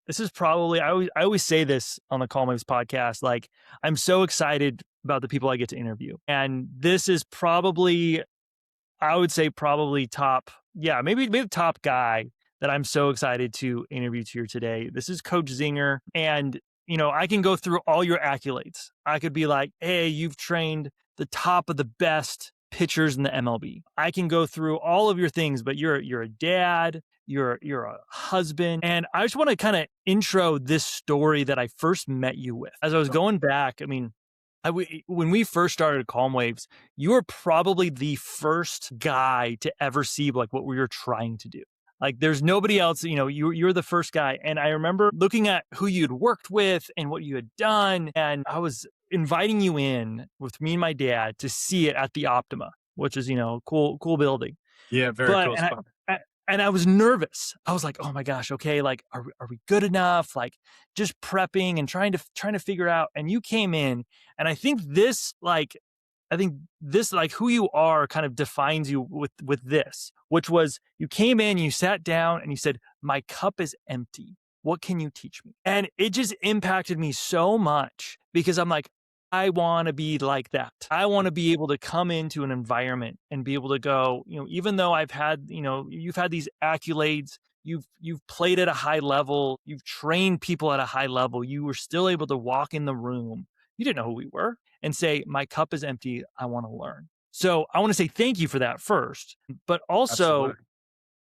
This is probably, I always say this on the Calm Waves podcast, like I'm so excited about the people I get to interview. And this is probably, I would say probably top, yeah, maybe the top guy that I'm so excited to interview here today. This is Coach Zinger. And, I can go through all your accolades. I could be like, hey, you've trained the top of the best pitchers in the MLB. I can go through all of your things, but you're a dad, you're a husband. And I just want to kind of intro this story that I first met you with. As I was going back, I mean, when we first started Calm Waves, you were probably the first guy to ever see like what we were trying to do. Like there's nobody else, you're the first guy. And I remember looking at who you'd worked with and what you had done. And I was inviting you in with me and my dad to see it at the Optima, which is, cool building. Yeah, very cool spot. And I was nervous. I was like, oh my gosh, okay, like, are we good enough? Like just prepping and trying to figure out. And you came in, and I think this, like who you are kind of defines you with this, which was you came in, you sat down and you said, my cup is empty. What can you teach me? And it just impacted me so much because I'm like, I want to be like that. I want to be able to come into an environment and be able to go, even though I've had, you've had these accolades, you've played at a high level, you've trained people at a high level, you were still able to walk in the room. You didn't know who we were and say, my cup is empty. I want to learn. So I want to say thank you for that first, but also,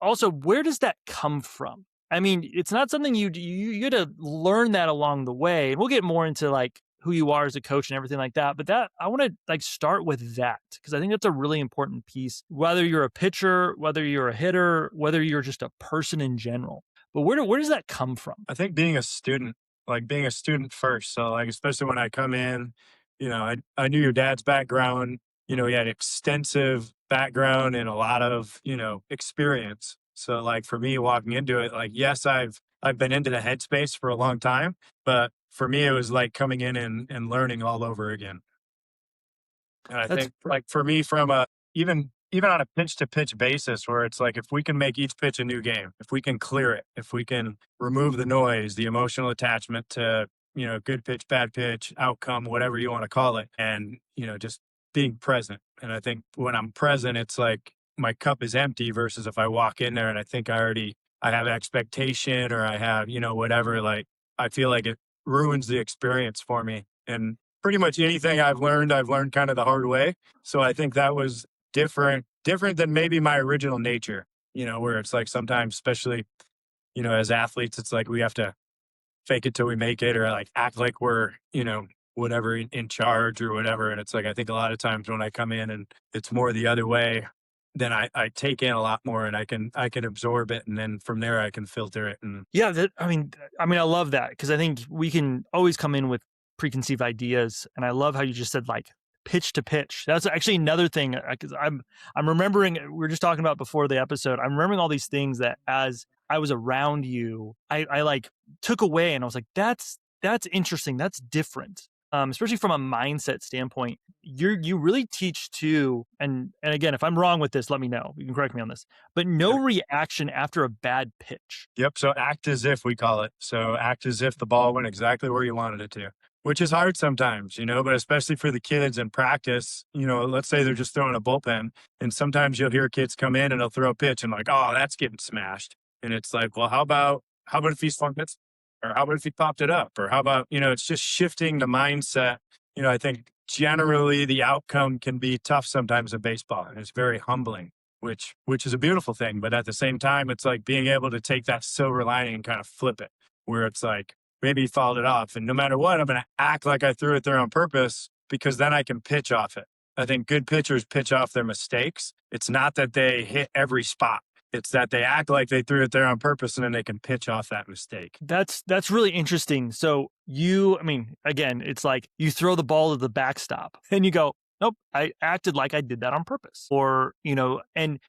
where does that come from? I mean, it's not something you got to learn that along the way. And we'll get more into like who you are as a coach and everything like that. But that I want to like start with that because I think that's a really important piece, whether you're a pitcher, whether you're a hitter, whether you're just a person in general. But where does that come from? I think being a student first. So like, especially when I come in, I knew your dad's background, he had extensive background and a lot of, experience. So like for me walking into it, like, yes, I've been into the headspace for a long time, but for me, it was like coming in and learning all over again. And I think like for me from even on a pitch to pitch basis where it's like, if we can make each pitch a new game, if we can clear it, if we can remove the noise, the emotional attachment to, good pitch, bad pitch, outcome, whatever you want to call it. And, just being present. And I think when I'm present, it's like my cup is empty versus if I walk in there and I think I have expectation or I have, whatever, like I feel like it ruins the experience for me. And pretty much anything I've learned kind of the hard way. So I think that was different than maybe my original nature, where it's like sometimes, especially, as athletes, it's like we have to fake it till we make it or like act like we're, whatever in charge or whatever. And it's like, I think a lot of times when I come in and it's more the other way, then I take in a lot more and I can absorb it. And then from there I can filter it. And yeah, I mean, I love that because I think we can always come in with preconceived ideas. And I love how you just said like pitch to pitch. That's actually another thing because I'm remembering, we were just talking about before the episode. I'm remembering all these things that as I was around you, I like took away and I was like, that's interesting. That's different. Especially from a mindset standpoint, you really teach too. And again, if I'm wrong with this, let me know. You can correct me on this. But no reaction after a bad pitch. Yep. So act as if, we call it. So act as if the ball went exactly where you wanted it to, which is hard sometimes, but especially for the kids in practice, let's say they're just throwing a bullpen and sometimes you'll hear kids come in and they'll throw a pitch and like, oh, that's getting smashed. And it's like, well, how about if he swung it? Or how about if he popped it up? Or how about, it's just shifting the mindset. I think generally the outcome can be tough sometimes in baseball and it's very humbling, which is a beautiful thing. But at the same time, it's like being able to take that silver lining and kind of flip it where it's like, maybe he fouled it off. And no matter what, I'm going to act like I threw it there on purpose because then I can pitch off it. I think good pitchers pitch off their mistakes. It's not that they hit every spot. It's that they act like they threw it there on purpose and then they can pitch off that mistake. That's really interesting. So again, it's like you throw the ball to the backstop and you go, nope, I acted like I did that on purpose. Or, and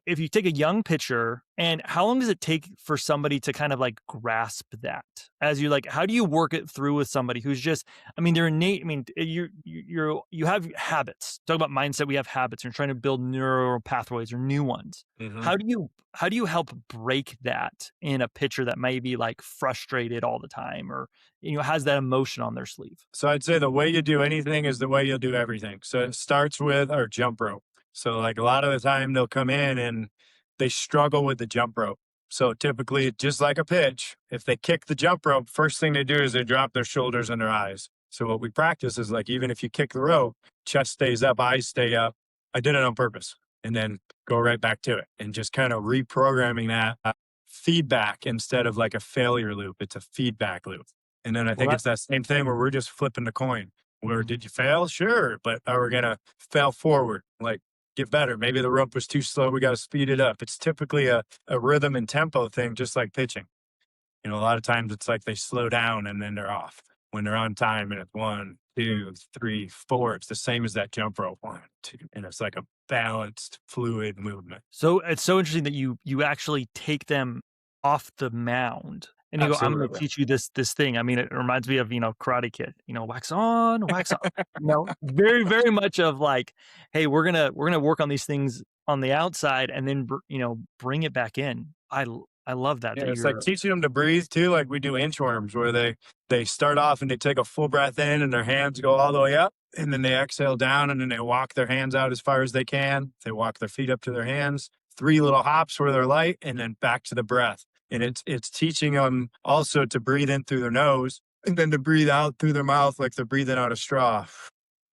if you take a young pitcher, and how long does it take for somebody to kind of like grasp that? As you like, how do you work it through with somebody who's just, I mean, they're innate. I mean, you have habits. Talk about mindset. We have habits. You're trying to build neural pathways or new ones. Mhm. How do you help break that in a pitcher that may be like frustrated all the time, or has that emotion on their sleeve? So I'd say the way you do anything is the way you'll do everything. So it starts with our jump rope. So like a lot of the time they'll come in and they struggle with the jump rope. So typically, just like a pitch, if they kick the jump rope, first thing they do is they drop their shoulders and their eyes. So what we practice is like even if you kick the rope, chest stays up, eyes stay up. I did it on purpose, and then go right back to it, and just kind of reprogramming that feedback instead of like a failure loop. It's a feedback loop. And then I Well, think that it's that same thing where we're just flipping the coin. Where Mhm. did you fail? Sure, but are we gonna fail forward? Like get better. Maybe the rope was too slow. We got to speed it up. It's typically a rhythm and tempo thing, just like pitching. A lot of times it's like they slow down and then they're off. When they're on time and it's one, two, three, four, it's the same as that jump rope. One, two, and it's like a balanced, fluid movement. So it's so interesting that you actually take them off the mound and you go, "I'm gonna Absolutely. teach you this thing." I mean, it reminds me of, Karate Kid, wax on, wax off. Very, very much of like, "Hey, we're gonna work on these things on the outside and then bring it back in." I love that Yeah, that it's like you're teaching them to breathe too, like we do inchworms, where they start off and they take a full breath in, and their hands go all the way up, and then they exhale down, and then they walk their hands out as far as they can. They walk their feet up to their hands, three little hops where they're light, and then back to the breath. And it's teaching them also to breathe in through their nose, and then to breathe out through their mouth like they're breathing out a straw.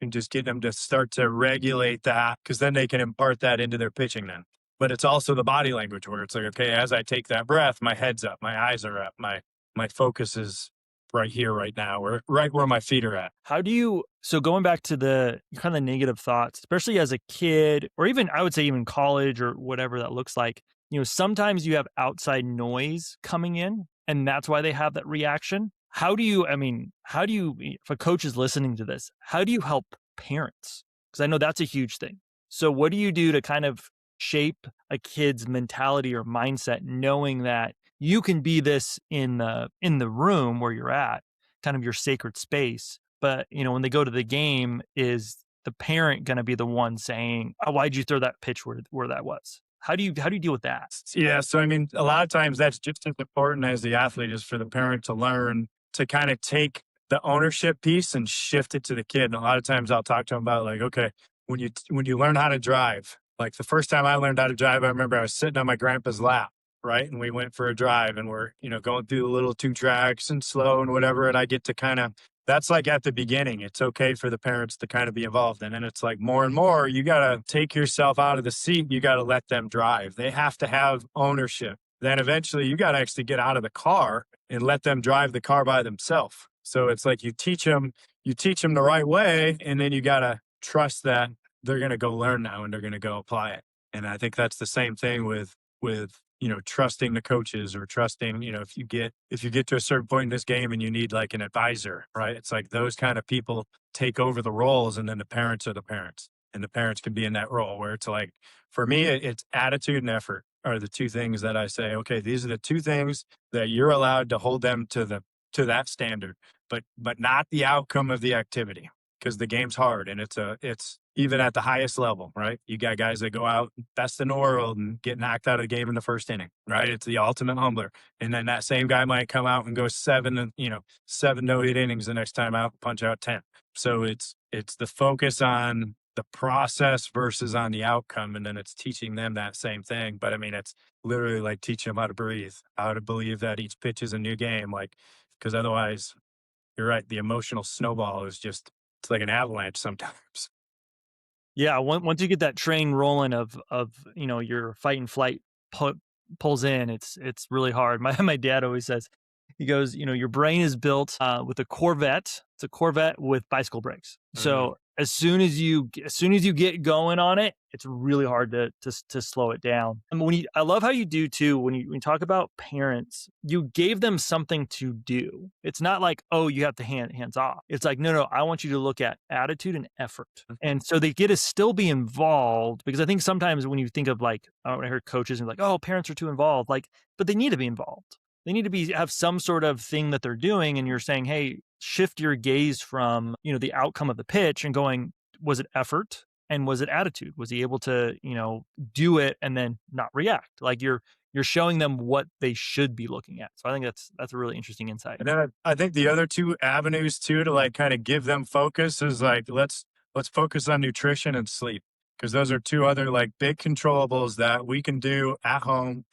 And just get them to start to regulate that, because then they can impart that into their pitching then. But it's also the body language where it's like, okay, as I take that breath, my head's up, my eyes are up, my focus is right here, right now, or right where my feet are at. How do you so going back to the kind of negative thoughts, especially as a kid, or even I would say even college or whatever that looks like, sometimes you have outside noise coming in and that's why they have that reaction. If a coach is listening to this, how do you help parents? Because I know that's a huge thing. So what do you do to kind of shape a kid's mentality or mindset, knowing that you can be this in the room where you're at, kind of your sacred space. But, when they go to the game, is the parent going to be the one saying, "Oh, why'd you throw that pitch where that was?" How do you deal with that? Yeah. So, I mean, a lot of times that's just as important as the athlete is for the parent to learn to kind of take the ownership piece and shift it to the kid. And a lot of times I'll talk to them about like, okay, when you learn how to drive, like the first time I learned how to drive, I remember I was sitting on my grandpa's lap, right? And we went for a drive, and we're, going through the little two tracks and slow and whatever. And I get to kind of, that's like at the beginning. It's okay for the parents to kind of be involved. And then it's like more and more, you got to take yourself out of the seat. You got to let them drive. They have to have ownership. Then eventually you got to actually get out of the car and let them drive the car by themselves. So it's like you teach them the right way, and then you got to trust that they're going to go learn now and they're going to go apply it. And I think that's the same thing with trusting the coaches, or trusting, if you get to a certain point in this game and you need like an advisor, right? It's like those kind of people take over the roles, and then the parents are the parents, and the parents can be in that role where it's like, for me, it's attitude and effort are the two things that I say, okay, these are the two things that you're allowed to hold them to that standard, but not the outcome of the activity, because the game's hard, and it's even at the highest level, right? You got guys that go out best in the world and get knocked out of the game in the first inning, right? It's the ultimate humbler. And then that same guy might come out and go seven to 8 innings the next time out, punch out 10. So it's the focus on the process versus on the outcome. And then it's teaching them that same thing. But I mean, it's literally like teaching them how to breathe, how to believe that each pitch is a new game. Like, because otherwise, you're right, the emotional snowball is just, it's like an avalanche sometimes. Yeah, once you get that train rolling of your fight and flight pulls in, it's really hard. My dad always says, He goes, your brain is built with a Corvette. It's a Corvette with bicycle brakes. Mhm. So as soon as you get going on it, it's really hard to slow it down. And I love how you do too when you talk about parents, you gave them something to do. It's not like, oh, you have to hands off. It's like, no, I want you to look at attitude and effort. And so they get to still be involved because I think sometimes when you think of like, when I heard coaches and like, oh, parents are too involved, like, but they need to be involved. They need to have some sort of thing that they're doing, and you're saying, hey, shift your gaze from the outcome of the pitch and going, was it effort and was it attitude? Was he able to do it and then not react? Like you're showing them what they should be looking at. So I think that's a really interesting insight. And then I think the other two avenues too to like kind of give them focus is like let's focus on nutrition and sleep because those are two other like big controllables that we can do at home.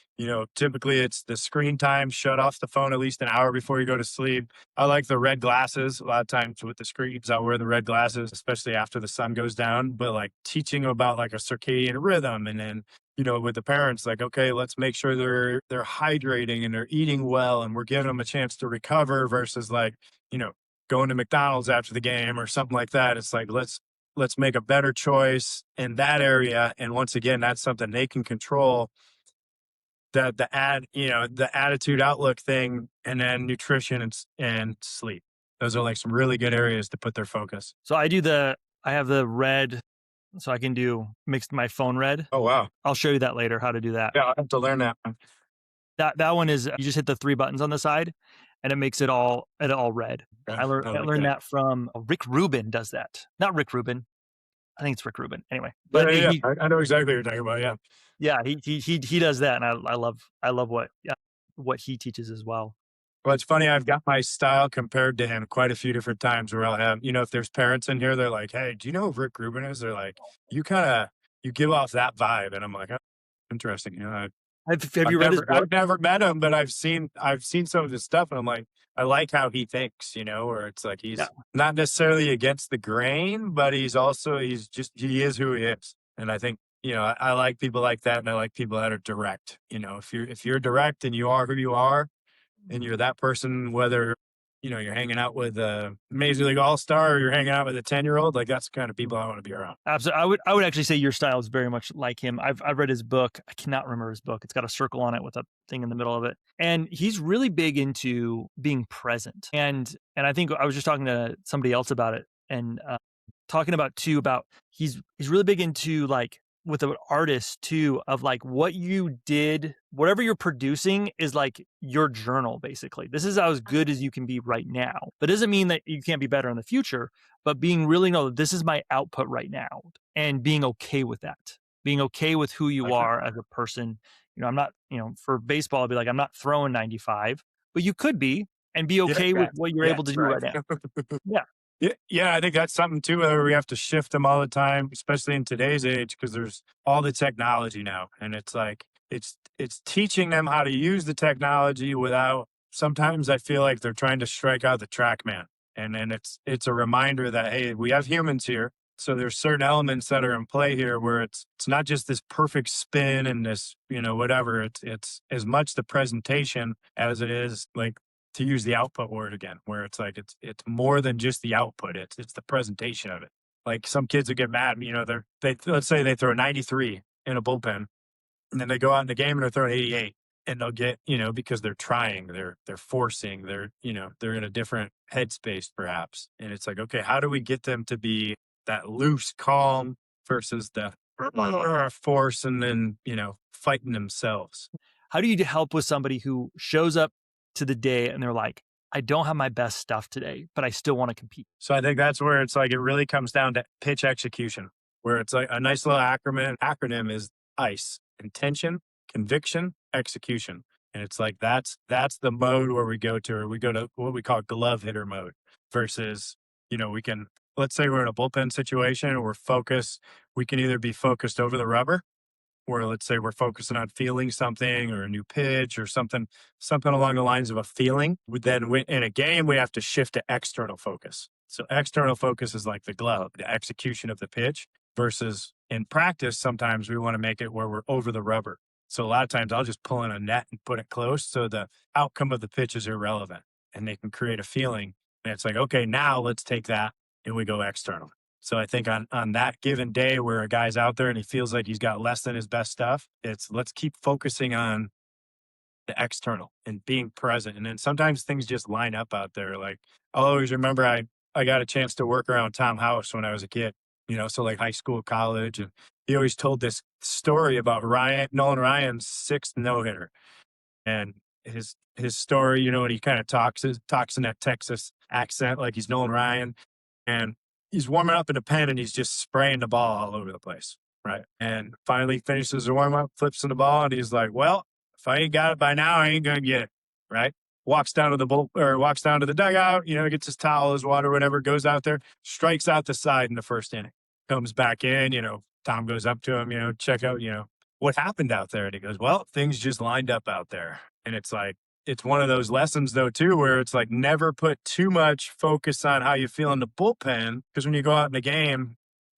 Typically it's the screen time, shut off the phone at least an hour before you go to sleep. I like the red glasses. A lot of times with the screens, I wear the red glasses, especially after the sun goes down. But like teaching about like a circadian rhythm and then with the parents, like, okay, let's make sure they're hydrating and they're eating well and we're giving them a chance to recover versus like, you know, going to McDonald's after the game or something like that. It's like let's make a better choice in that area. And once again, that's something they can control. The attitude outlook thing, and then nutrition and sleep. Those are like some really good areas to put their focus. So I have the red, so I can do mixed my phone red. Oh wow. I'll show you that later, how to do that. Yeah, I have to learn that one. That one is you just hit the 3 buttons on the side and it makes it all red. Okay, I I like learned that. that from Rick Rubin does that. Not Rick Rubin. I think it's Rick Rubin. Anyway, Yeah, but yeah, yeah. he I know exactly what you're talking about. Yeah. yeah, he does that and I love what he teaches as well. Well, it's funny. I've got my style compared to him quite a few different times where I'll have, if there's parents in here, they're like, hey, do you know who Rick Rubin is? They're like, you kind of, you give off that vibe. And I'm like, oh, interesting. Have you read his book? I've never met him, but I've seen some of his stuff. And I'm like, I like how he thinks, where it's like, Yeah. he's not necessarily against the grain, but he is who he is. And I think, I like people like that. And I like people that are direct, if you're direct and you are who you are, and you're that person, whether you're hanging out with a Major League All-Star or you're hanging out with a 10-year-old, like that's the kind of people I want to be around. Absolutely. I would actually say your style is very much like him. I've read his book. I cannot remember his book. It's got a circle on it with a thing in the middle of it. And he's really big into being present. And I think I was just talking to somebody else about it and talking about too about he's really big into like with an artist too of like what you did, whatever you're producing is like your journal basically. This is as good as you can be right now. But it doesn't mean that you can't be better in the future, but being really no, this is my output right now and being okay with that. Being okay with who you Like that. are as a person. I'm not, for baseball, I'd be like, I'm not throwing 95, but you could be and be Yeah, okay with yeah, what you're yeah, able to that's do right. right now. Yeah. Yeah, yeah, I think that's something too where we have to shift them all the time, especially in today's age, because there's all the technology now, and it's like it's teaching them how to use the technology without. Sometimes I feel like they're trying to strike out the track man, and then it's a reminder that hey, we have humans here, so there's certain elements that are in play here where it's not just this perfect spin and this whatever. It's as much the presentation as it is like to use the output word again, where it's like it's more than just the output. It's the presentation of it. Like some kids would get mad, they let's say they throw 93 in a bullpen, and then they go out in the game and they're throwing 88, and they'll get because they're trying, they're forcing, they're in a different headspace perhaps, and it's like okay, how do we get them to be that loose, calm versus the force and then fighting themselves. How do you help with somebody who shows up to the day and they're like, I don't have my best stuff today, but I still want to compete? So I think that's where it's like it really comes down to pitch execution, where it's like a nice little acronym is ICE: intention, conviction, execution. And it's like that's the mode where we go to, or we go to what we call glove hitter mode versus, we can, let's say we're in a bullpen situation and we're focused, we can either be focused over the rubber, where let's say we're focusing on feeling something or a new pitch or something along the lines of a feeling. In a game, we have to shift to external focus. So external focus is like the glove, the execution of the pitch versus in practice. Sometimes we want to make it where we're over the rubber. So a lot of times I'll just pull in a net and put it close so the outcome of the pitch is irrelevant and they can create a feeling. And it's like, okay, now let's take that and we go external. So I think on that given day where a guy's out there and he feels like he's got less than his best stuff, it's let's keep focusing on the external and being present. And then sometimes things just line up out there. Like I'll always remember I got a chance to work around Tom House when I was a kid, so like high school, college. And he always told this story about Nolan Ryan's sixth no hitter and his story, and he kind of talks in that Texas accent like he's Nolan Ryan, and he's warming up in the pen and he's just spraying the ball all over the place, right? And finally finishes the warm up, flips in the ball, and he's like, "Well, if I ain't got it by now, I ain't gonna get it." Right? Walks down to walks down to the dugout, gets his towel, his water, whatever, goes out there, strikes out the side in the first inning, comes back in, Tom goes up to him, check out, what happened out there? And he goes, well, things just lined up out there. And it's like, it's one of those lessons though, too, where it's like never put too much focus on how you feel in the bullpen. Because when you go out in the game,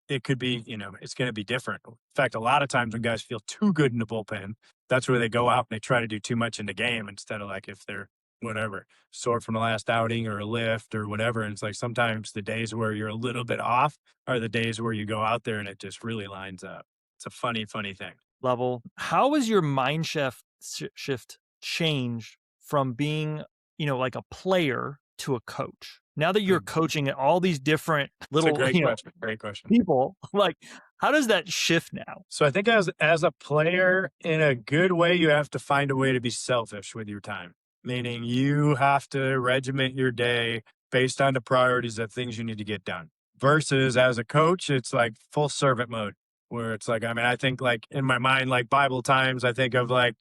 it could be, it's going to be different. In fact, a lot of times when guys feel too good in the bullpen, that's where they go out and they try to do too much in the game instead of like if they're whatever, sore from the last outing or a lift or whatever. And it's like sometimes the days where you're a little bit off are the days where you go out there and it just really lines up. It's a funny, funny thing. Level. How was your mind shift change from being, like a player to a coach? Now that you're coaching at all these different It's a little, great question. people, like how does that shift now? So I think as a player, in a good way, you have to find a way to be selfish with your time, meaning you have to regiment your day based on the priorities of things you need to get done. Versus as a coach, it's like full servant mode, where it's like, I think like in my mind, like Bible times, I think of like,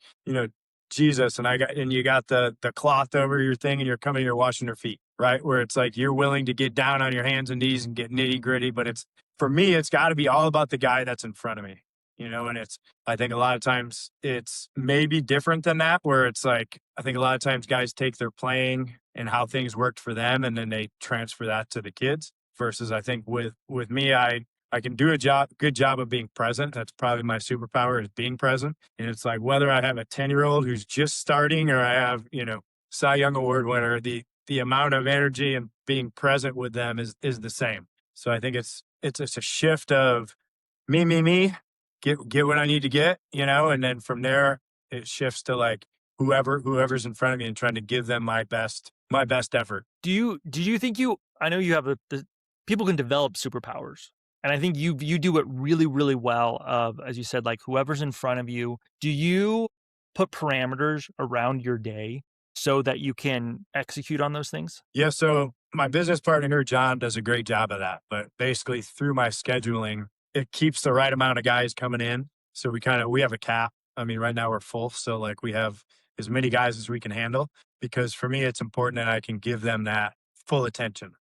Jesus and you got the cloth over your thing and you're washing your feet, right? Where it's like you're willing to get down on your hands and knees and get nitty gritty, but for me, it's got to be all about the guy that's in front of me, and I think a lot of times it's maybe different than that, where it's like, I think a lot of times guys take their playing and how things worked for them and then they transfer that to the kids versus I think with me, I can do good job of being present. That's probably my superpower is being present. And it's like, whether I have a 10-year-old who's just starting or I have, Cy Young Award winner, the amount of energy and being present with them is the same. So I think it's a shift of me, get what I need to get, and then from there it shifts to like whoever's in front of me and trying to give them my best effort. Do you think I know you have the people can develop superpowers. And I think you do it really, really well of, as you said, like whoever's in front of you. Do you put parameters around your day so that you can execute on those things? Yeah. So my business partner, John, does a great job of that. But basically through my scheduling, it keeps the right amount of guys coming in. So we have a cap. Right now we're full. So like we have as many guys as we can handle because for me, it's important that I can give them that full attention.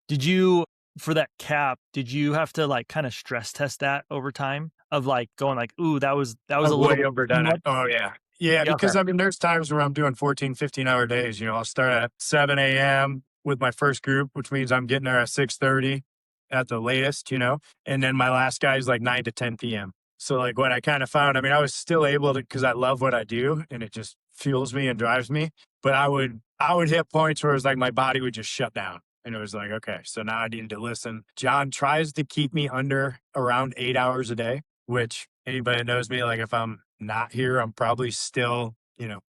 For that cap, did you have to like kind of stress test that over time of like going like, ooh, that was a little way overdone it. Oh yeah. Yeah. Because okay. there's times where I'm doing 14, 15-hour days. I'll start at 7 a.m. with my first group, which means I'm getting there at 6:30 at the latest, and then my last guy is like 9 to 10 p.m. So like what I kind of found, I was still able to, because I love what I do and it just fuels me and drives me. But I would hit points where it was like my body would just shut down. And it was like, okay, so now I need to listen. John tries to keep me under around 8 hours a day, which anybody that knows me, like if I'm not here, I'm probably still,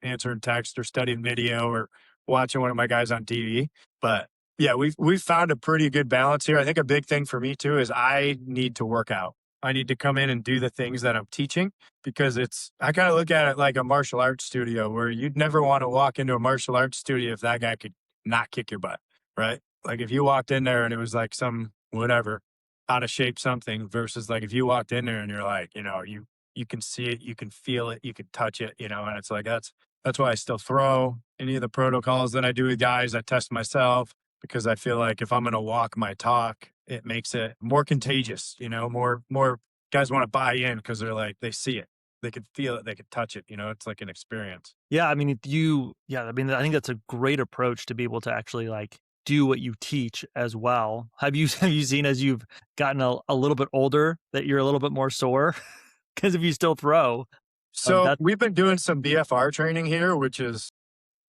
answering text or studying video or watching one of my guys on TV. But yeah, we've found a pretty good balance here. I think a big thing for me too is I need to work out. I need to come in and do the things that I'm teaching because I kind of look at it like a martial arts studio where you'd never want to walk into a martial arts studio if that guy could not kick your butt, right? Like if you walked in there and it was like some whatever out of shape something versus like if you walked in there and you're like, you can see it, you can feel it, you can touch it, and it's like that's why I still throw any of the protocols that I do with guys. I test myself because I feel like if I'm going to walk my talk, it makes it more contagious, more guys want to buy in because they're like, they see it, they can feel it, they can touch it, it's like an experience. Yeah. I think that's a great approach to be able to actually like do what you teach as well. Have you seen as you've gotten a little bit older that you're a little bit more sore? Because if you still throw. So That we've been doing some BFR training here, which is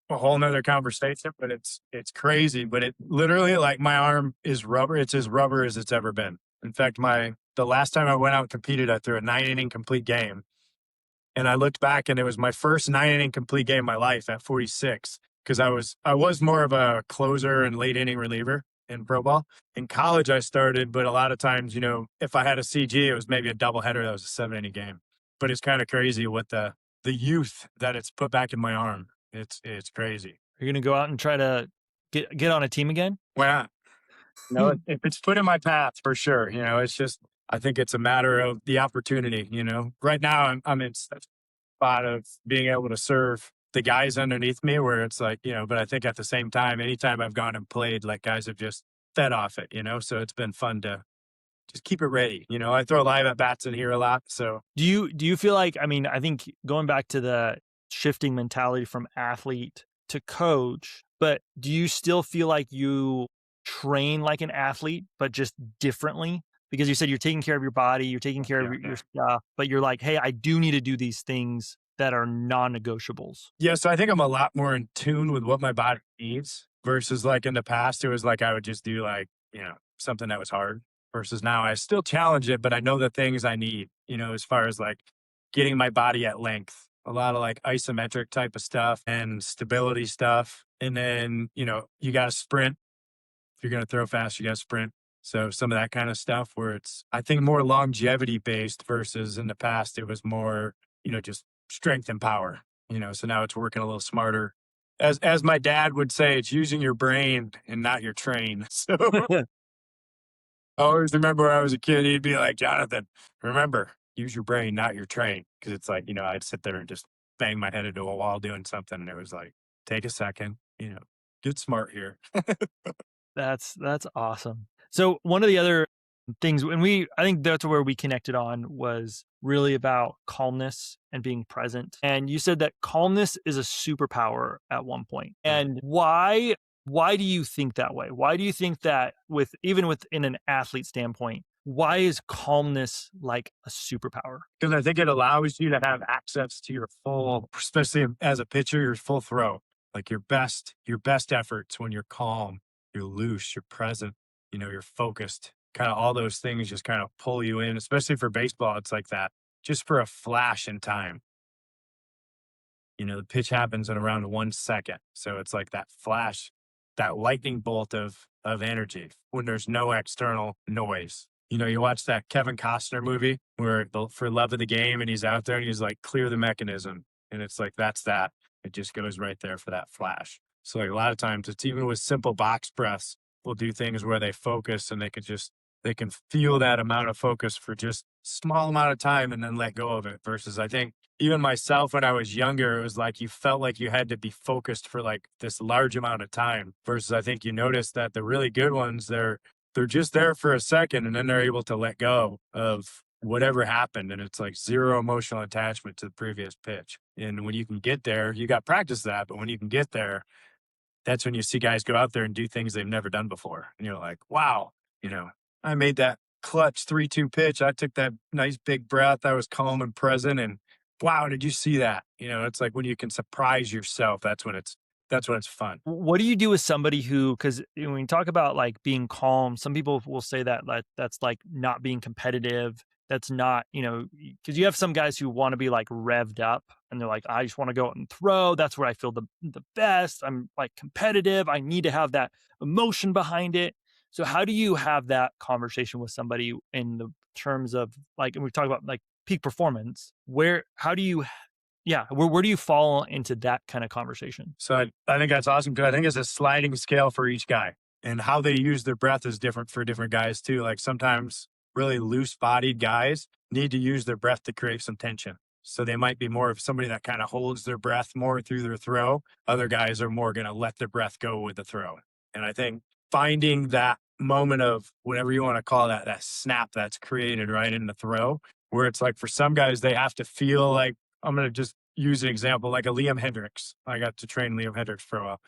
a whole nother conversation, but it's crazy. But it literally, like, my arm is rubber. It's as rubber as it's ever been. In fact, the last time I went out and competed, I threw a 9 inning complete game. And I looked back and it was my first 9 inning complete game of my life at 46. Cause I was more of a closer and late inning reliever in pro ball. In college I started, but a lot of times, if I had a CG, it was maybe a doubleheader that was a 7 inning game. But it's kind of crazy what the youth that it's put back in my arm. It's crazy. you're gonna go out and try to get on a team again? Why not? If it's put in my path, for sure. It's just, I think it's a matter of the opportunity. Right now I'm in such a spot of being able to serve the guys underneath me where it's like, but I think at the same time, anytime I've gone and played, like, guys have just fed off it, so it's been fun to just keep it ready. I throw live at bats in here a lot. So Do you feel like, I mean, I think going back to the shifting mentality from athlete to coach, but do you still feel like you train like an athlete, but just differently? Because you said you're taking care of your body, you're taking care of yeah. your stuff, but you're like, hey, I do need to do these things that are non-negotiables. Yeah, so I think I'm a lot more in tune with what my body needs versus, like, in the past, it was like I would just do, like, something that was hard versus now I still challenge it, but I know the things I need, as far as, like, getting my body at length, a lot of, like, isometric type of stuff and stability stuff. And then, you got to sprint. If you're going to throw fast, you got to sprint. So some of that kind of stuff where it's, I think, more longevity based versus in the past, it was more, just strength and power, so now it's working a little smarter. As my dad would say, it's using your brain and not your train. So I always remember when I was a kid, he'd be like, Jonathan, remember, use your brain, not your train. Cause it's like, I'd sit there and just bang my head into a wall doing something. And it was like, take a second, get smart here. That's awesome. So one of the other things, and I think that's where we connected on, was really about calmness and being present. And you said that calmness is a superpower at one point. And why do you think that way? Why do you think that, even within an athlete standpoint, why is calmness like a superpower? Because I think it allows you to have access to your full, especially as a pitcher, your full throw, like your best efforts when you're calm, you're loose, you're present, you're focused. Kind of all those things just kind of pull you in, especially for baseball. It's like that, just for a flash in time. The pitch happens in around 1 second. So it's like that flash, that lightning bolt of energy when there's no external noise. You watch that Kevin Costner movie where for love of the game, and he's out there and he's like, clear the mechanism. And it's like, that's that. It just goes right there for that flash. So, like, a lot of times it's even with simple box press, we'll do things where they focus and they can feel that amount of focus for just small amount of time and then let go of it. Versus, I think, even myself when I was younger, it was like you felt like you had to be focused for like this large amount of time. Versus, I think you notice that the really good ones, they're just there for a second and then they're able to let go of whatever happened. And it's like zero emotional attachment to the previous pitch. And when you can get there, you got practice that, but when you can get there, that's when you see guys go out there and do things they've never done before. And you're like, wow, I made that clutch 3-2 pitch. I took that nice big breath. I was calm and present. And wow, did you see that? It's like when you can surprise yourself, that's when it's fun. What do you do with somebody who, because when we talk about like being calm, some people will say that that's like not being competitive. That's not, because you have some guys who want to be like revved up and they're like, I just want to go out and throw. That's where I feel the best. I'm like competitive. I need to have that emotion behind it. So how do you have that conversation with somebody in the terms of like, and we talk about like peak performance, how do you, yeah, where do you fall into that kind of conversation? So I think that's awesome because I think it's a sliding scale for each guy, and how they use their breath is different for different guys too. Like sometimes really loose bodied guys need to use their breath to create some tension. So they might be more of somebody that kind of holds their breath more through their throw. Other guys are more going to let their breath go with the throw. And I think finding that moment of whatever you want to call that snap that's created right in the throw, where it's like for some guys, they have to feel like, I'm going to just use an example, like a Liam Hendricks. I got to train Liam Hendricks for a while,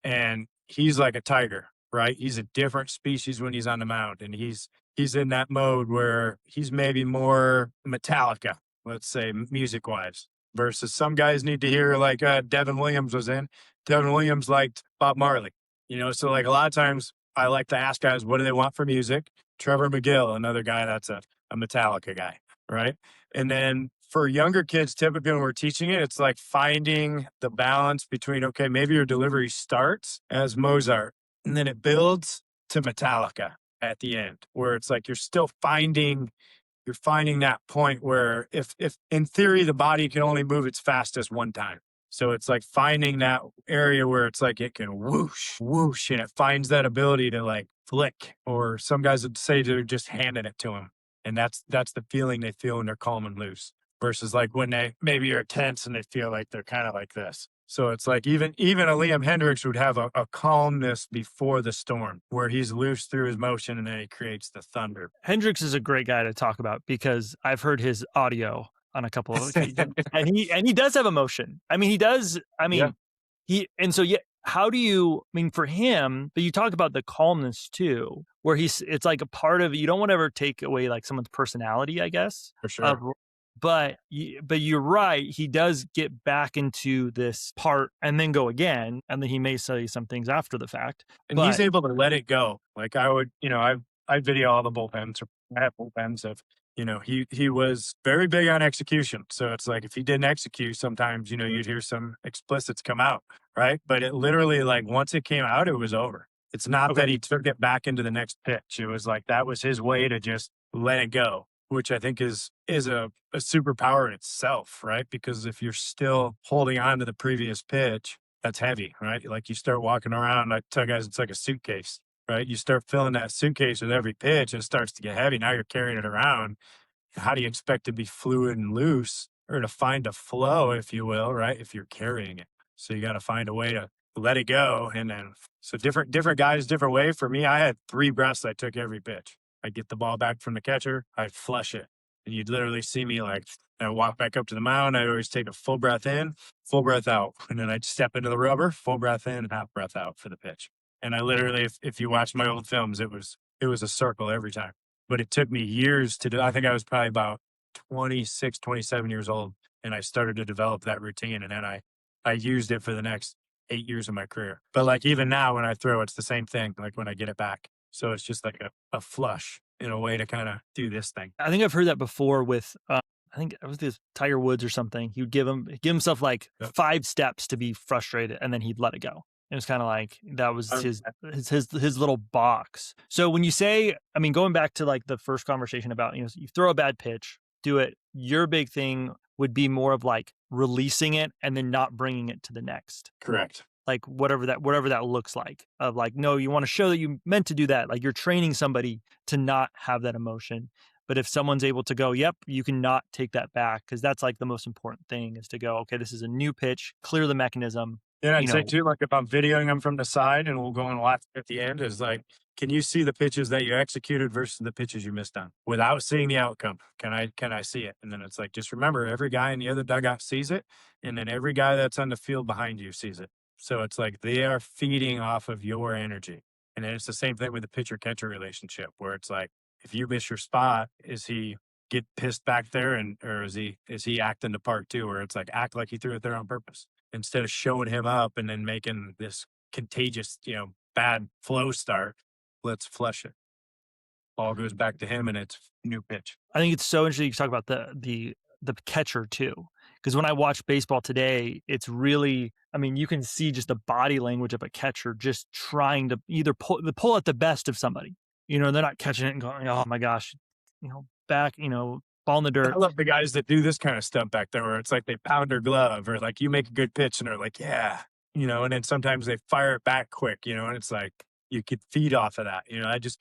and he's like a tiger, right? He's a different species when he's on the mound, and he's in that mode where he's maybe more Metallica, let's say, music wise. versus some guys need to hear like Devin Williams was in. Devin Williams liked Bob Marley, so like a lot of times I like to ask guys, what do they want for music? Trevor McGill, another guy that's a Metallica guy, right? And then for younger kids, typically when we're teaching it, it's like finding the balance between, okay, maybe your delivery starts as Mozart and then it builds to Metallica at the end, where it's like you're finding that point where if in theory the body can only move its fastest one time. So it's like finding that area where it's like it can whoosh, whoosh, and it finds that ability to like flick, or some guys would say they're just handing it to them. And that's the feeling they feel when they're calm and loose versus like when they maybe are tense and they feel like they're kind of like this. So it's like even a Liam Hendricks would have a calmness before the storm where he's loose through his motion and then he creates the thunder. Hendrix is a great guy to talk about because I've heard his audio on a couple of occasions, and he does have emotion. I mean, he does. I Yeah, mean, yeah. How do you? I mean, for him, but you talk about the calmness too, where it's like a part of. You don't want to ever take away like someone's personality, I guess. for Of, sure. but you're right. He does get back into this part and then go again, and then he may say some things after the fact. And he's But able to let it go. Like I would, I video all the bullpens. Or I have bullpens of, he was very big on execution. So it's like if he didn't execute, sometimes you'd hear some explicits come out, right? But it literally like once it came out, it was over. It's not okay, that he took it back into the next pitch. It was like that was his way to just let it go, which I think is a superpower in itself, right? Because if you're still holding on to the previous pitch, that's heavy, right? Like you start walking around, I tell guys it's like a suitcase, right? You start filling that suitcase with every pitch and it starts to get heavy. Now you're carrying it around. How do you expect to be fluid and loose or to find a flow, if you will, right? If you're carrying it. So you got to find a way to let it go. And then, so different guys, different way. For me, I had 3 breaths I took every pitch. I'd get the ball back from the catcher, I'd flush it. And you'd literally see me like, I walk back up to the mound. I'd always take a full breath in, full breath out. And then I'd step into the rubber, full breath in and half breath out for the pitch. And I literally, if you watch my old films, it was a circle every time. But it took me years to do. I think I was probably about 26, 27 years old. And I started to develop that routine. And then I used it for the next 8 years of my career. But like even now when I throw, it's the same thing, like when I get it back. So it's just like a flush in a way to kind of do this thing. I think I've heard that before with, I think it was this Tiger Woods or something. He would give himself like Yep. 5 steps to be frustrated, and then he'd let it go. It was kind of like that was his little box. So when you say, I mean, going back to like the first conversation about, you throw a bad pitch, do it. Your big thing would be more of like releasing it and then not bringing it to the next. Correct. Like whatever that looks like, of like, no, you want to show that you meant to do that. Like you're training somebody to not have that emotion. But if someone's able to go, yep, you cannot take that back, because that's like the most important thing, is to go, okay, this is a new pitch, clear the mechanism. And You I'd say know, too, like if I'm videoing them from the side and we'll go and watch at the end, is like, can you see the pitches that you executed versus the pitches you missed on without seeing the outcome? Can I see it? And then it's like, just remember, every guy in the other dugout sees it, and then every guy that's on the field behind you sees it. So it's like they are feeding off of your energy. And then it's the same thing with the pitcher catcher relationship, where it's like, if you miss your spot, is he get pissed back there, or is he acting the part too, where it's like act like he threw it there on purpose instead of showing him up and then making this contagious, bad flow start. Let's flush it. Ball goes back to him and it's new pitch. I think it's so interesting you talk about the catcher too, because when I watch baseball today, it's really, I mean, you can see just the body language of a catcher just trying to either pull at the best of somebody. They're not catching it and going, oh my gosh, back, ball in the I dirt. love the guys that do this kind of stuff back there where it's like they pound their glove or like you make a good pitch and they're like, yeah, and then sometimes they fire it back quick, and it's like you could feed off of that.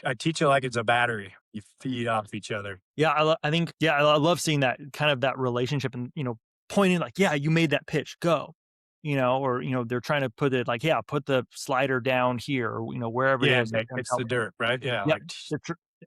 I teach it like it's a battery. You feed off each other. Yeah, I think, yeah, I love seeing that kind of that relationship, and pointing like, yeah, you made that pitch, go, or they're trying to put it like, yeah, put the slider down here, or wherever it Yeah, is. it's the dirt, right? Yeah, Yeah, like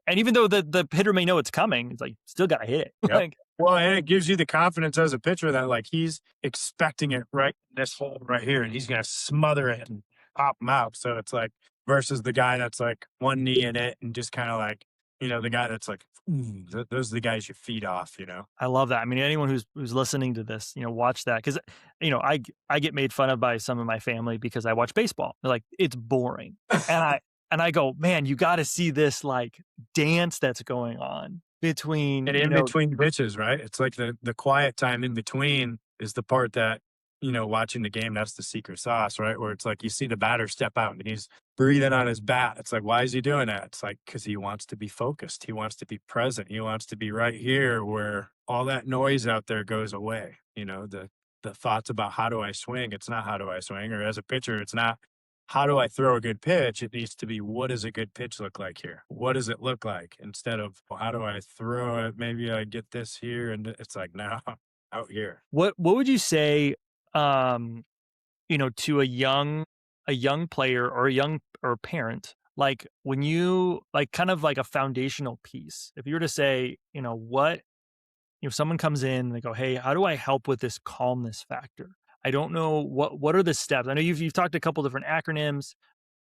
and even though the hitter may know it's coming, it's like still got to hit it. yep. Like, Well, and it gives you the confidence as a pitcher that like he's expecting it right in this hole right here, and he's gonna smother it and pop him out. So it's like versus the guy that's like one knee in it and just kind of like You know, the guy that's like, those are the guys you feed off, you know? I love that. I mean, anyone who's listening to this, watch that because I get made fun of by some of my family because I watch baseball. They're like, "It's boring." And I go, "Man, you gotta see this, like, dance that's going on between, And in between pitches, right? It's like the quiet time in between is the part that, watching the game, that's the secret sauce, right? Where it's like you see the batter step out and he's breathing on his bat. It's like, why is he doing that? It's like, because he wants to be focused. He wants to be present. He wants to be right here where all that noise out there goes away. The thoughts about how do I swing? It's not how do I swing. Or as a pitcher, it's not how do I throw a good pitch? It needs to be what does a good pitch look like here? What does it look like? Instead of well, how do I throw it? Maybe I get this here, and it's like now out here. what would you say, um, to a young player or a young or parent, like, when you like, kind of like a foundational piece, if you were to say, what someone comes in, they go, "Hey, how do I help with this calmness factor? I don't know what are the steps." I know you've talked a couple different acronyms.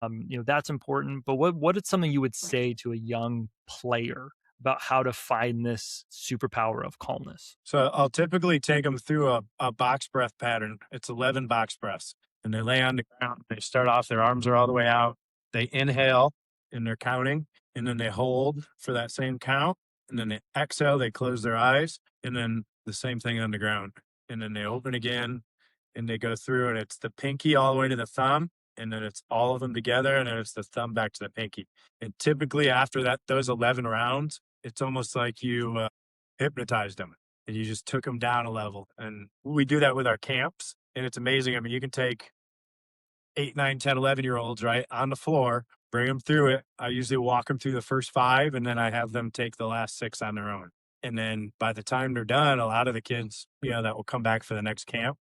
That's important. But what is something you would say to a young player about how to find this superpower of calmness? So I'll typically take them through a box breath pattern. It's 11 box breaths, and they lay on the ground. They start off, their arms are all the way out. They inhale, and they're counting, and then they hold for that same count, and then they exhale. They close their eyes, and then the same thing on the ground, and then they open again, and they go through, and it's the pinky all the way to the thumb, and then it's all of them together, and then it's the thumb back to the pinky. And typically after that, those 11 rounds, it's almost like you hypnotized them and you just took them down a level. And we do that with our camps. And it's amazing. I mean, you can take 8, 9, 10, 11 year olds, right, on the floor, bring them through it. I usually walk them through the first 5, and then I have them take the last 6 on their own. And then by the time they're done, a lot of the kids, that will come back for the next camp,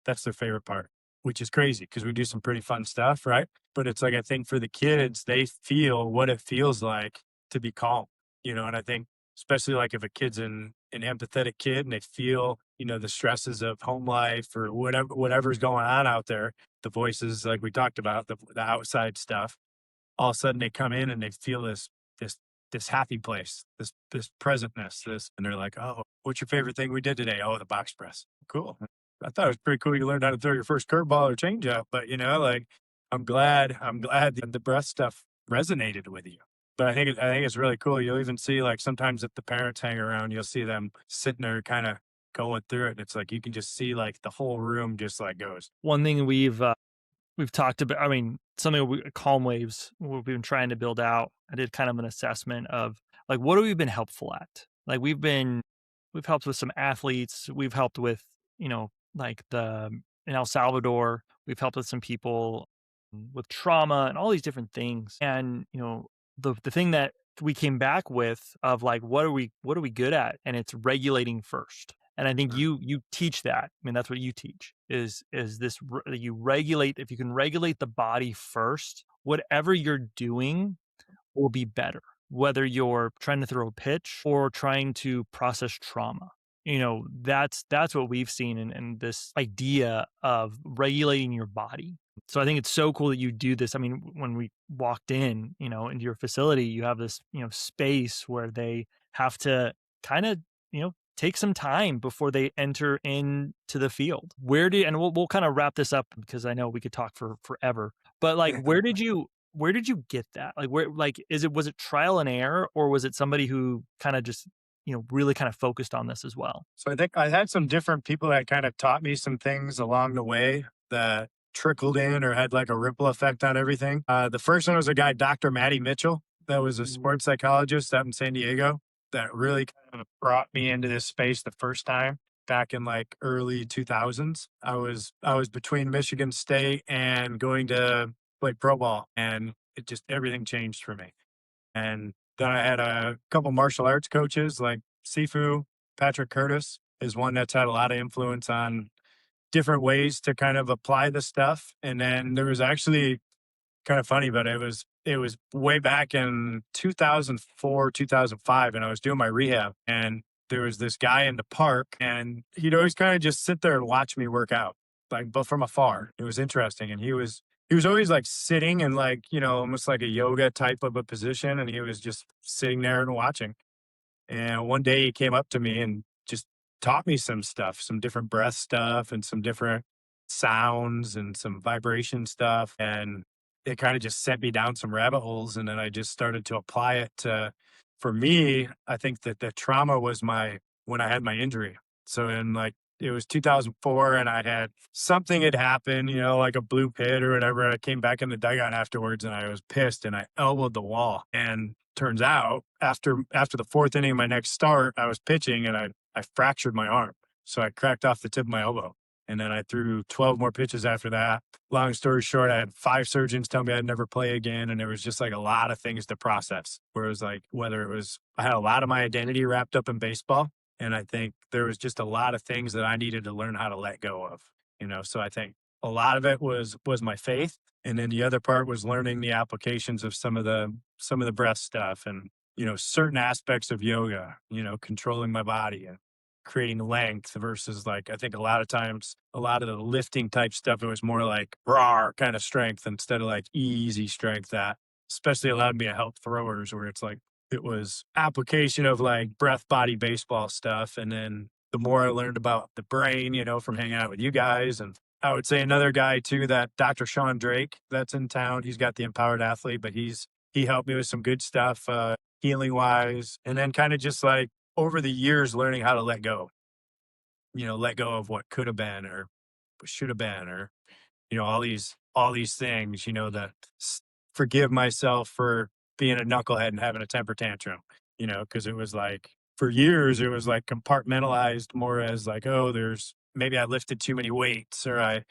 that's their favorite part, which is crazy because we do some pretty fun stuff, right? But it's like, I think for the kids, they feel what it feels like to be calm, and I think especially like if a kid's an empathetic kid and they feel, the stresses of home life or whatever's going on out there, the voices like we talked about, the outside stuff, all of a sudden they come in and they feel this this happy place, this presentness, and they're like, "Oh, what's your favorite thing we did today?" "Oh, the box press." "Cool. I thought it was pretty cool you learned how to throw your first curveball or changeup, but like I'm glad the breath stuff resonated with you." But I think it's really cool. You'll even see like sometimes if the parents hang around, you'll see them sitting there kind of going through it. And it's like you can just see like the whole room just like goes. One thing we've talked about, I mean, something calm waves we've been trying to build out. I did kind of an assessment of like what have we been helpful at? Like we've helped with some athletes, we've helped with, like the in El Salvador, we've helped with some people with trauma and all these different things. And, the thing that we came back with of like what are we good at? And it's regulating first. And I think you teach that. I mean, that's what you teach is this you regulate. If you can regulate the body first, whatever you're doing will be better. Whether you're trying to throw a pitch or trying to process trauma. That's what we've seen in this idea of regulating your body. So I think it's so cool that you do this. I mean, when we walked in, into your facility, you have this, space where they have to kind of, take some time before they enter into the field. And we'll kind of wrap this up because I know we could talk for forever. But like, where did you get that? Like, was it trial and error, or was it somebody who kind of just, really kind of focused on this as well? So I think I had some different people that kind of taught me some things along the way that trickled in or had like a ripple effect on everything. The first one was a guy, Dr. Matty Mitchell, that was a sports psychologist out in San Diego that really kind of brought me into this space the first time back in like early 2000s. I was between Michigan State and going to play pro ball, and it just everything changed for me. And then I had a couple martial arts coaches like Sifu. Patrick Curtis is one that's had a lot of influence on different ways to kind of apply the stuff. And then there was actually kind of funny, but it was way back in 2004, 2005, and I was doing my rehab, and there was this guy in the park, and he'd always kind of just sit there and watch me work out, like but from afar. It was interesting, and he was he was always like sitting in like, almost like a yoga type of a position. And he was just sitting there and watching. And one day he came up to me and just taught me some stuff, some different breath stuff and some different sounds and some vibration stuff. And it kind of just sent me down some rabbit holes. And then I just started to apply it to, for me, I think that the trauma was when I had my injury. So in like, it was 2004 and I had something had happened, like a blue pit or whatever. I came back in the dugout afterwards and I was pissed and I elbowed the wall. And turns out after the fourth inning of my next start, I was pitching and I fractured my arm. So I cracked off the tip of my elbow. And then I threw 12 more pitches after that. Long story short, I had 5 surgeons tell me I'd never play again. And there was just like a lot of things to process. Where it was like, whether it was, I had a lot of my identity wrapped up in baseball. And I think there was just a lot of things that I needed to learn how to let go of, So I think a lot of it was my faith. And then the other part was learning the applications of some of the breath stuff and, certain aspects of yoga, controlling my body and creating length versus like, I think a lot of times, a lot of the lifting type stuff, it was more like raw kind of strength instead of like easy strength that especially allowed me to help throwers where it's like, it was application of like breath body baseball stuff. And then the more I learned about the brain, from hanging out with you guys and I would say another guy too, that Dr. Sean Drake that's in town. He's got the Empowered Athlete, but he helped me with some good stuff, healing wise. And then kind of just like over the years, learning how to let go, let go of what could have been or should have been, or, all these things, that forgive myself for being a knucklehead and having a temper tantrum, cause it was like, for years, it was like compartmentalized more as like, oh, maybe I lifted too many weights or I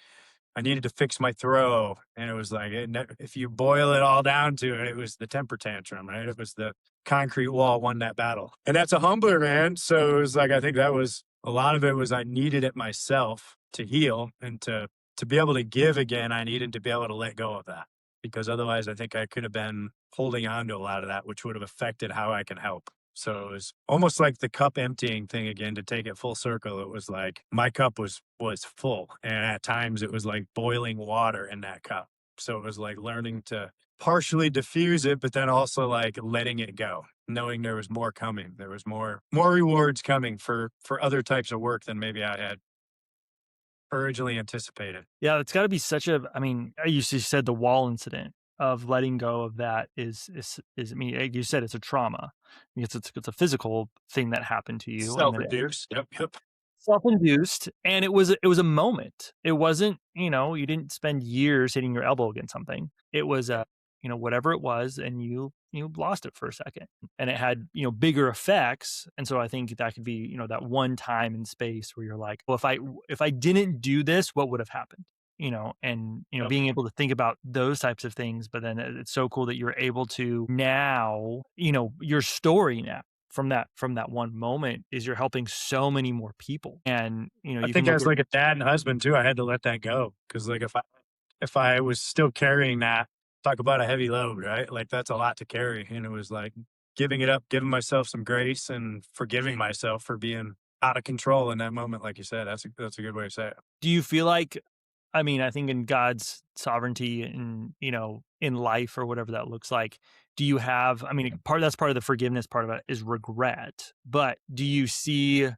needed to fix my throw. And it was like, if you boil it all down to it, it was the temper tantrum, right? It was the concrete wall won that battle. And that's a humbler, man. So it was like, I think that was a lot of it was I needed it myself to heal and to be able to give again. I needed to be able to let go of that because otherwise I think I could have been holding on to a lot of that, which would have affected how I can help. So it was almost like the cup emptying thing again to take it full circle. It was like my cup was full. And at times it was like boiling water in that cup. So it was like learning to partially diffuse it, but then also like letting it go, knowing there was more coming. There was more rewards coming for other types of work than maybe I had originally anticipated. Yeah, it's gotta be such a I mean, you said the wall incident of letting go of that is I mean, like you said, it's a trauma. Because it's a physical thing that happened to you, and then Self-induced. Yep. Yep. self-induced, and it was a moment. It wasn't, you didn't spend years hitting your elbow against something. It was whatever it was, and you lost it for a second, and it had, bigger effects, and so I think that could be, that one time in space where you're like, "Well, if I didn't do this, what would have happened?" And, Yep. being able to think about those types of things, but then it's so cool that you're able to now, your story now from that one moment is you're helping so many more people. And, I you can think look as at like a dad and husband too, I had to let that go because like if I was still carrying that, talk about a heavy load, right? Like that's a lot to carry, and it was like giving it up, giving myself some grace, and forgiving myself for being out of control in that moment. Like you said, that's a good way to say it. do you feel like I mean, I think in God's sovereignty and, in life or whatever that looks like, do you have I mean, that's part of the forgiveness part of it is regret, but do you see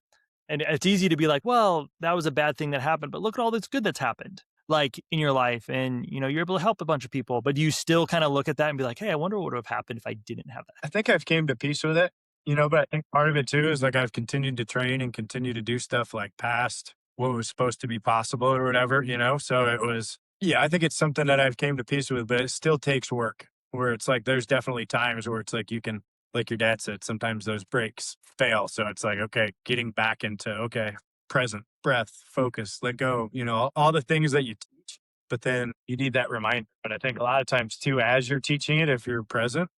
and it's easy to be like, "Well, that was a bad thing that happened, but look at all that's good that's happened." Like, in your life and, you're able to help a bunch of people, but do you still kinda look at that and be like, "Hey, I wonder what would have happened if I didn't have that?" I think I've came to peace with it, but I think part of it too is like I've continued to train and continue to do stuff like past what was supposed to be possible or whatever, So it was, yeah, I think it's something that I've came to peace with, but it still takes work where it's like there's definitely times where it's like you can, like your dad said, sometimes those breaks fail. So it's like, okay, getting back into, okay, present, breath, focus, let go, all the things that you teach, but then you need that reminder. But I think a lot of times too, as you're teaching it, if you're present,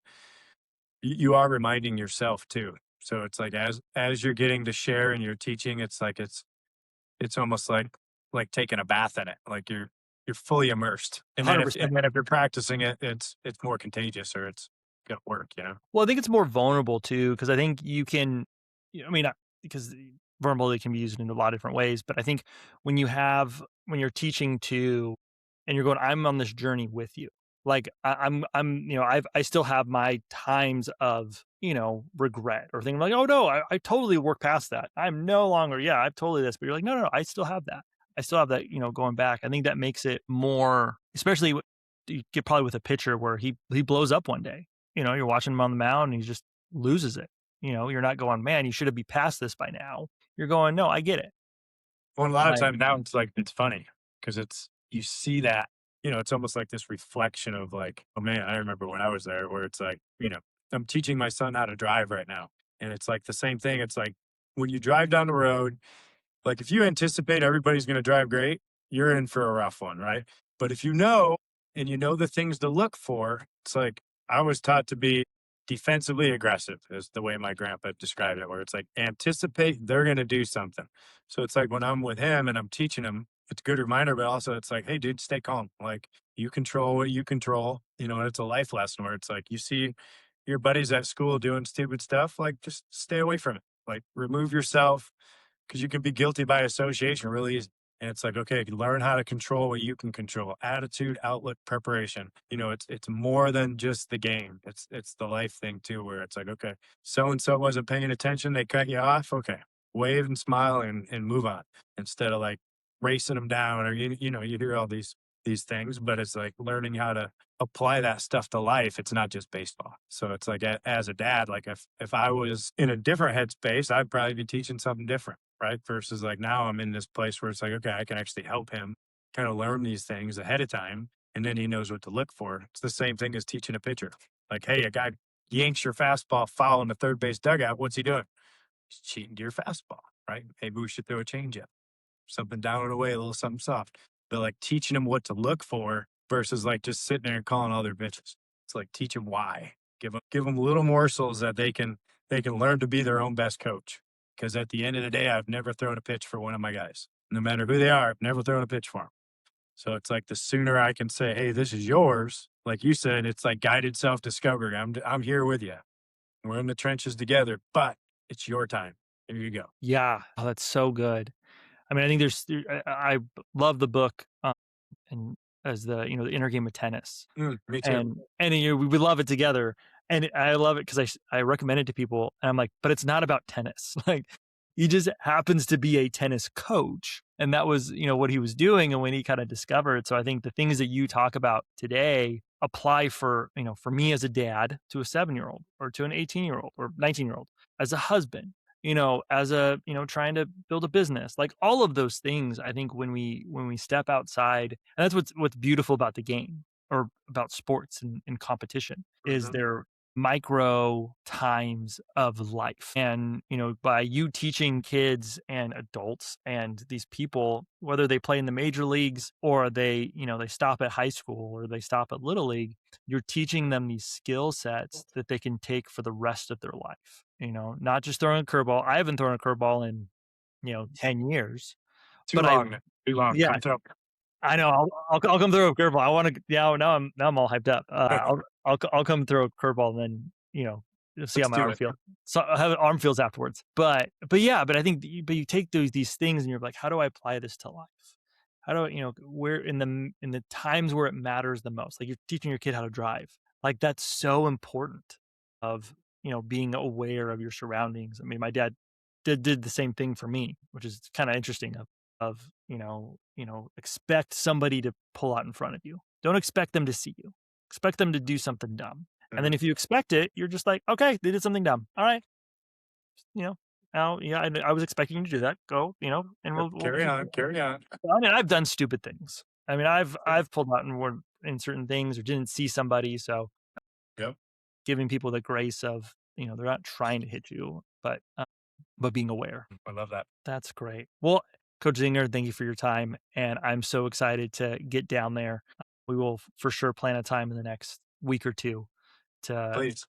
you are reminding yourself too. So it's like as you're getting to share and you're teaching, it's like it's almost like taking a bath in it. Like you're fully immersed. And then if 100%. and then if you're practicing it, it's more contagious or it's gonna work. Well, I think it's more vulnerable too, because I think you can I mean, because vulnerability can be used in a lot of different ways, but I think when you're teaching to and you're going, I'm on this journey with you. Like I'm, I still have my times of, regret or thinking like, oh no, I totally work past that. I'm no longer, yeah, I've totally this, but you're like, no, no, no, I still have that. I still have that, going back. I think that makes it more, especially you get probably with a pitcher where he blows up one day. You're watching him on the mound and he just loses it. You're not going, man, you should have be past this by now. You're going, no, I get it. Well, a lot of Like, times now it's like it's funny because it's you see that, it's almost like this reflection of like, oh man, I remember when I was there where it's like, I'm teaching my son how to drive right now. And it's like the same thing. It's like when you drive down the road, like if you anticipate everybody's going to drive great, you're in for a rough one, right? But if you know and you know the things to look for, it's like I was taught to be defensively aggressive, is the way my grandpa described it, where it's like anticipate they're going to do something. So it's like when I'm with him and I'm teaching him, it's a good reminder, but also it's like, hey, dude, stay calm. Like you control what you control, and it's a life lesson where it's like you see your buddies at school doing stupid stuff, like just stay away from it. Like remove yourself because you can be guilty by association really easy. And it's like, okay, learn how to control what you can control. Attitude, outlook, preparation. It's more than just the game. It's the life thing too, where it's like, okay, so and so wasn't paying attention, they cut you off. Okay, wave and smile and move on instead of like racing them down or you hear all these things, but it's like learning how to apply that stuff to life. It's not just baseball. So it's like as a dad, like if I was in a different headspace, I'd probably be teaching something different, right? Versus like now I'm in this place where it's like, okay, I can actually help him kind of learn these things ahead of time, and then he knows what to look for. It's the same thing as teaching a pitcher. Like, hey, a guy yanks your fastball foul in the third base dugout. What's he doing? He's cheating to your fastball, right? Maybe we should throw a changeup, something down and away, a little something soft. But like teaching them what to look for versus like just sitting there and calling all their bitches. It's like teach them why. Give them little morsels that they can learn to be their own best coach. Because at the end of the day, I've never thrown a pitch for one of my guys. No matter who they are, I've never thrown a pitch for them. So it's like the sooner I can say, "Hey, this is yours," like you said, it's like guided self discovery. I'm here with you. We're in the trenches together, but it's your time. Here you go. yeah, oh, that's so good. I mean, I think I love the book, and as the inner game of tennis. Me too. And we love it together, and I love it because I recommend it to people, and I'm like, "But it's not about tennis." Like, he just happens to be a tennis coach, and that was, what he was doing and when he kinda discovered. So I think the things that you talk about today apply for me as a dad to a 7-year-old or to an 18-year-old or 19-year-old, as a husband, as trying to build a business. Like, all of those things, I think when we step outside, and that's what's beautiful about the game or about sports and competition, is Mhm. they're micro times of life. And, by you teaching kids and adults and these people, whether they play in the major leagues or they stop at high school or they stop at little league, you're teaching them these skill sets that they can take for the rest of their life, not just throwing a curveball. I haven't thrown a curveball in, 10 years, Too but I, long. Too long. yeah, Come throw. I know. I'll come throw a curveball. I want to. Yeah. Now I'm all hyped up. I'll come throw a curveball and then you'll see how Let's my do arm it. feels. So how it arm feels afterwards. But yeah. But I think but you take these things and you're like, how do I apply this to life? How do I where in the times where it matters the most? Like you're teaching your kid how to drive. Like that's so important. Of being aware of your surroundings. I mean, my dad did the same thing for me, which is kind of interesting. Of expect somebody to pull out in front of you. Don't expect them to see you. Expect them to do something dumb. And then Mhm. if you expect it, you're just like, okay, they did something dumb. All right, you know, now yeah, I was expecting you to do that. Go, and Yep. we'll Carry keep. on. Carry on. I mean, I've done stupid things. I mean, I've pulled out and were in certain things or didn't see somebody. So Yep. giving people the grace of they're not trying to hit you, but being aware. I love that. That's great. Well, Coach Zinger, thank you for your time, and I'm so excited to get down there. We will for sure plan a time in the next week or two to Please.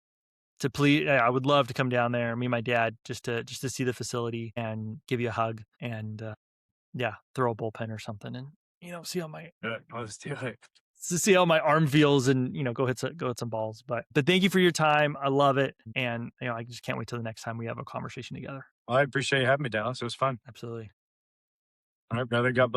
please. I would love to come down there, me and my dad, just to see the facility and give you a hug and yeah, throw a bullpen or something, and see how my Let's do it. to see how my arm feels, and go hit some balls. But thank you for your time. I love it, and I just can't wait till the next time we have a conversation together. Well, I appreciate you having me, Dallas. It was fun. Absolutely. All right, brother. God bless.